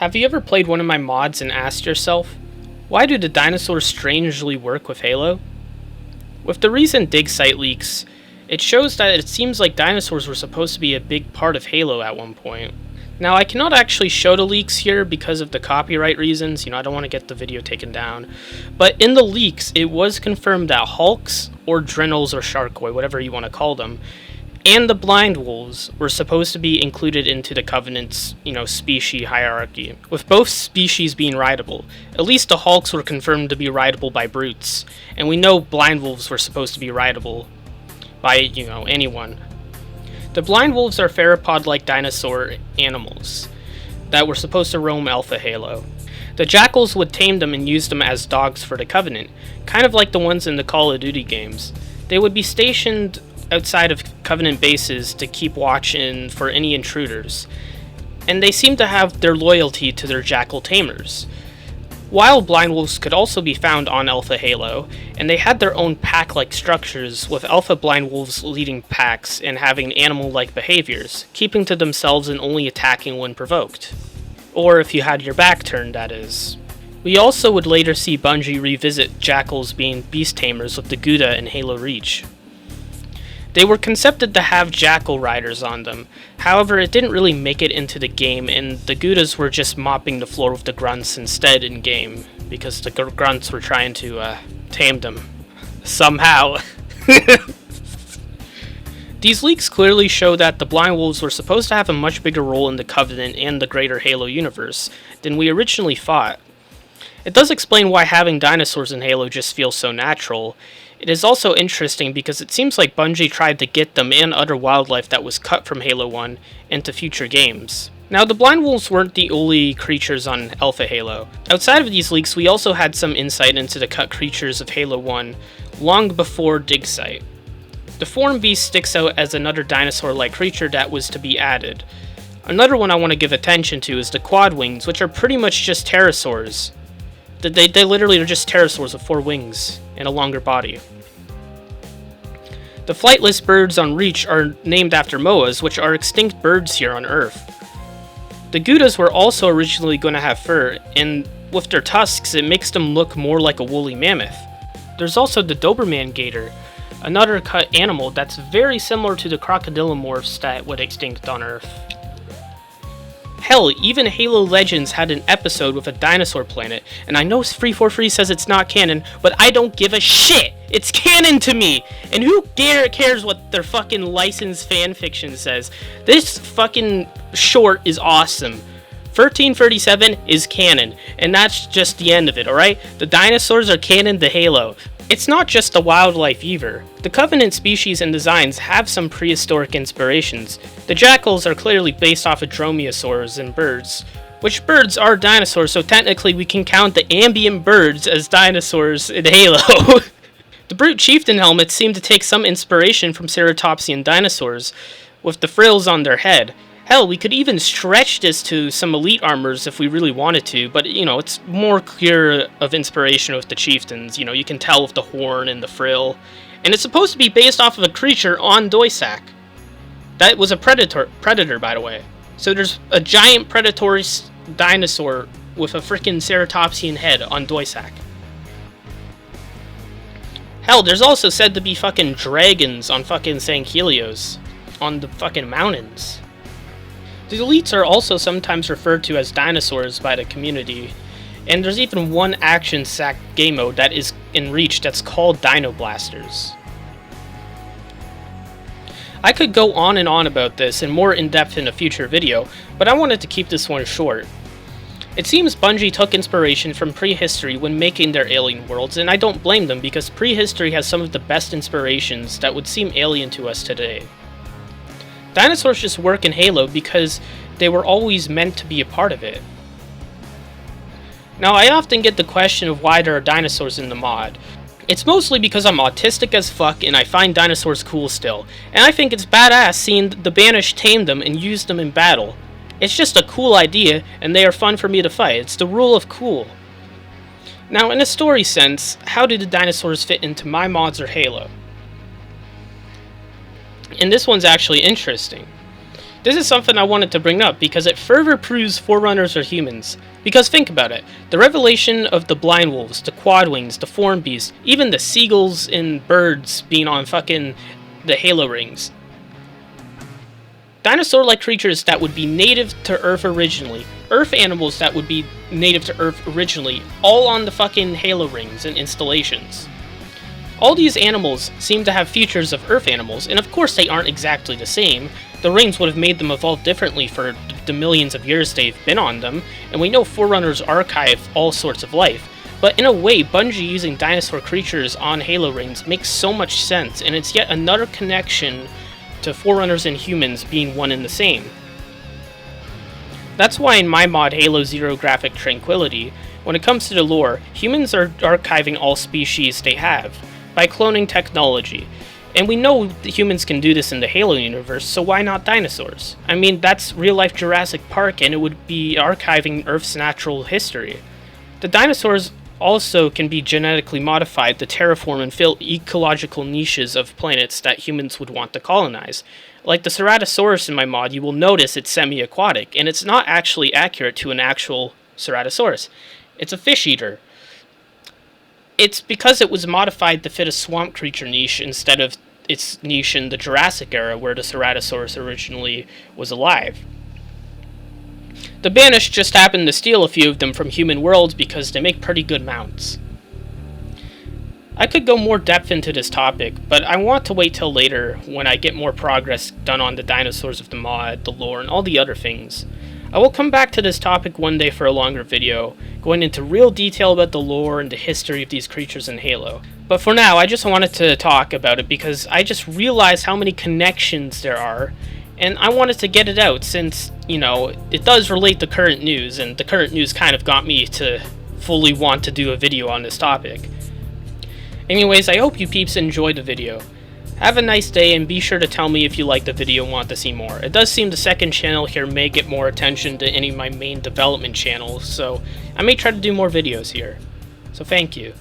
Have you ever played one of my mods and asked yourself, why do the dinosaurs strangely work with Halo? With the recent dig site leaks, it shows that it seems like dinosaurs were supposed to be a big part of Halo at one point. Now, I cannot actually show the leaks here because of the copyright reasons, I don't want to get the video taken down. But in the leaks, it was confirmed that Hulks, or Drenels or Sharkoi, whatever you want to call them, and the Blind Wolves were supposed to be included into the Covenant's, species hierarchy, with both species being rideable. At least the Hulks were confirmed to be rideable by brutes, and we know Blind Wolves were supposed to be rideable by, anyone. The Blind Wolves are theropod-like dinosaur animals that were supposed to roam Alpha Halo. The Jackals would tame them and use them as dogs for the Covenant, kind of like the ones in the Call of Duty games. They would be stationed outside of Covenant bases to keep watching for any intruders, and they seem to have their loyalty to their Jackal tamers. Wild Blind Wolves could also be found on Alpha Halo, and they had their own pack-like structures, with Alpha Blind Wolves leading packs and having animal-like behaviors, keeping to themselves and only attacking when provoked. Or if you had your back turned, that is. We also would later see Bungie revisit Jackals being beast tamers with the Gouda in Halo Reach. They were concepted to have Jackal riders on them, however it didn't really make it into the game, and the Goudas were just mopping the floor with the Grunts instead in-game, because the Grunts were trying to tame them. Somehow. These leaks clearly show that the Blind Wolves were supposed to have a much bigger role in the Covenant and the greater Halo universe than we originally thought. It does explain why having dinosaurs in Halo just feels so natural. It is also interesting because it seems like Bungie tried to get them and other wildlife that was cut from Halo 1 into future games. Now, the Blind Wolves weren't the only creatures on Alpha Halo. Outside of these leaks, we also had some insight into the cut creatures of Halo 1 long before Dig Site. The Form Beast sticks out as another dinosaur-like creature that was to be added. Another one I want to give attention to is the Quad Wings, which are pretty much just pterosaurs. They literally are just pterosaurs with 4 wings and a longer body. The flightless birds on Reach are named after moas, which are extinct birds here on Earth. The Goudas were also originally going to have fur, and with their tusks it makes them look more like a woolly mammoth. There's also the Doberman gator, another cut animal that's very similar to the crocodilomorphs that went extinct on Earth. Hell, even Halo Legends had an episode with a dinosaur planet, and I know Free says it's not canon, but I don't give a shit! It's canon to me! And who cares what their fucking licensed fanfiction says? This fucking short is awesome. 1337 is canon, and that's just the end of it, alright? The dinosaurs are canon to Halo. It's not just the wildlife either. The Covenant species and designs have some prehistoric inspirations. The Jackals are clearly based off of dromaeosaurs and birds, which birds are dinosaurs, so technically we can count the ambient birds as dinosaurs in Halo. The Brute Chieftain helmets seem to take some inspiration from ceratopsian dinosaurs, with the frills on their head. Hell, we could even stretch this to some elite armors if we really wanted to, but, it's more clear of inspiration with the chieftains. You can tell with the horn and the frill. And it's supposed to be based off of a creature on Doisak. That was a predator, by the way. So there's a giant predatory dinosaur with a freaking ceratopsian head on Doisak. Hell, there's also said to be fucking dragons on fucking St. Helios. On the fucking mountains. The elites are also sometimes referred to as dinosaurs by the community, and there's even one action sack game mode that is in Reach that's called Dino Blasters. I could go on and on about this and more in depth in a future video, but I wanted to keep this one short. It seems Bungie took inspiration from Prehistory when making their alien worlds, and I don't blame them because Prehistory has some of the best inspirations that would seem alien to us today. Dinosaurs just work in Halo because they were always meant to be a part of it. Now, I often get the question of why there are dinosaurs in the mod. It's mostly because I'm autistic as fuck and I find dinosaurs cool still, and I think it's badass seeing the Banished tame them and use them in battle. It's just a cool idea, and they are fun for me to fight. It's the rule of cool. Now, in a story sense, how do the dinosaurs fit into my mods or Halo? And this one's actually interesting. This is something I wanted to bring up because it further proves forerunners are humans. Because think about it, the revelation of the blind wolves, the quadwings, the form beasts, even the seagulls and birds being on fucking the halo rings. Dinosaur-like creatures that would be native to Earth originally, Earth animals that would be native to Earth originally, all on the fucking halo rings and installations. All these animals seem to have features of Earth animals, and of course they aren't exactly the same. The rings would have made them evolve differently for the millions of years they've been on them, and we know forerunners archive all sorts of life. But in a way, Bungie using dinosaur creatures on halo rings makes so much sense, and it's yet another connection to forerunners and humans being one and the same. That's why in my mod Halo Zero Graphic Tranquility, when it comes to the lore, humans are archiving all species they have by cloning technology. And we know that humans can do this in the Halo universe, so why not dinosaurs? I mean, that's real-life Jurassic Park, and it would be archiving Earth's natural history. The dinosaurs also can be genetically modified to terraform and fill ecological niches of planets that humans would want to colonize. Like the Ceratosaurus in my mod, you will notice it's semi-aquatic, and it's not actually accurate to an actual Ceratosaurus. It's a fish eater. It's because it was modified to fit a swamp creature niche instead of its niche in the Jurassic era where the Ceratosaurus originally was alive. The Banished just happened to steal a few of them from human worlds because they make pretty good mounts. I could go more depth into this topic, but I want to wait till later when I get more progress done on the dinosaurs of the mod, the lore, and all the other things. I will come back to this topic one day for a longer video, going into real detail about the lore and the history of these creatures in Halo. But for now, I just wanted to talk about it because I just realized how many connections there are, and I wanted to get it out since, you know, it does relate to current news, and the current news kind of got me to fully want to do a video on this topic. Anyways, I hope you peeps enjoyed the video. Have a nice day, and be sure to tell me if you liked the video and want to see more. It does seem the second channel here may get more attention to any of my main development channels, so I may try to do more videos here. So thank you.